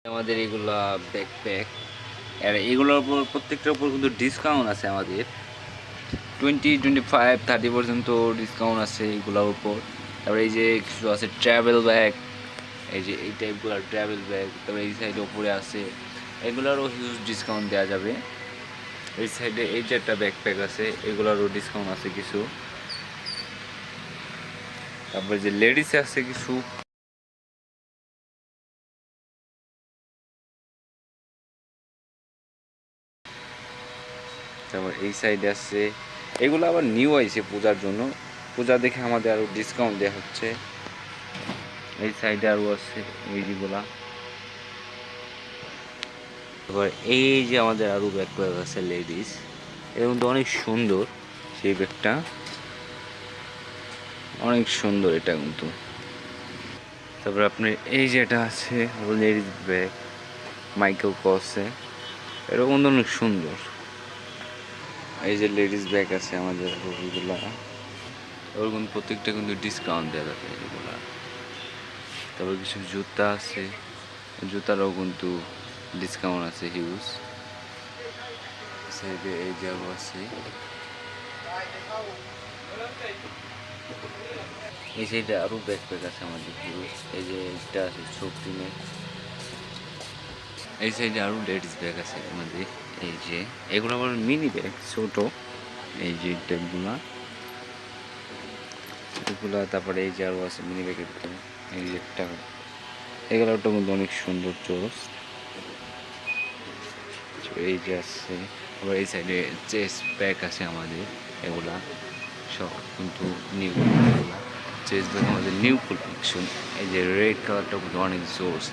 আমাদের এগুলা ব্যাকপ্যাক, আর এগুলোর উপর প্রত্যেকটার উপর কিন্তু ডিসকাউন্ট আছে আমাদের 20, 25, 30 পর্যন্ত ডিসকাউন্ট আছে এগুলোর উপর। তারপরে এই যে কিছু আছে ট্রাভেল ব্যাগ, এই যে এই টাইপগুলোর ট্রাভেল ব্যাগ। তারপরে এই সাইডে উপরে আছে, এগুলোরও হিউজ ডিসকাউন্ট দেওয়া যাবে। এই সাইডে এই যে একটা ব্যাকপ্যাক আছে, এগুলোরও ডিসকাউন্ট আছে কিছু। তারপরে যে লেডিস আছে কিছু, তারপর এই সাইডে আছে, এগুলো আবার নিউ আইছে পূজার জন্য। পূজা দেখে আমাদের আরও ডিসকাউন্ট দেওয়া হচ্ছে। এই সাইডে আরও আছে এই যেগুলা। তারপর এই যে আমাদের আরও ব্যাগ আছে লেডিস, এর মধ্যে অনেক সুন্দর সেই ব্যাগটা, অনেক সুন্দর এটা কিন্তু। তারপর আপনার এই যেটা আছে লেডিস ব্যাগ মাইকেল কসে, এটা কিন্তু অনেক সুন্দর। এই যে লেডিস ব্যাগ আছে আমাদের ওইগুলা, ওর কিন্তু প্রত্যেকটা কিন্তু ডিসকাউন্ট দেওয়া যাবে এগুলা। তারপর কিছু জুতা আছে, জুতারও কিন্তু ডিসকাউন্ট আছে হিউজ। সাইডে এই যে আরও আছে, এই সাইডে আরও ব্যাকপ্যাক আছে আমাদের হিউজ। এই যে এটা আছে শক্তিনের, এই সাইডে আরও লেডিস ব্যাগ আছে আমাদের। এই যে এগুলো আবার মিনি ব্যাগ ছোট, এই যে টাইপগুলা এগুলা। তারপরে এই যে আরও আছে মিনি ব্যাগের ভিতরে, এই যে একটা, এগুলোটা কিন্তু অনেক সুন্দর চোরস। এই যে আছে, আবার এই সাইডে চেস্ট ব্যাগ আছে আমাদের, এগুলা সব কিন্তু নিউ। এগুলা চেস্ট ব্যাগ আমাদের নিউ কালেকশন। এই যে রেড কালারটা কিন্তু অনেক জোস,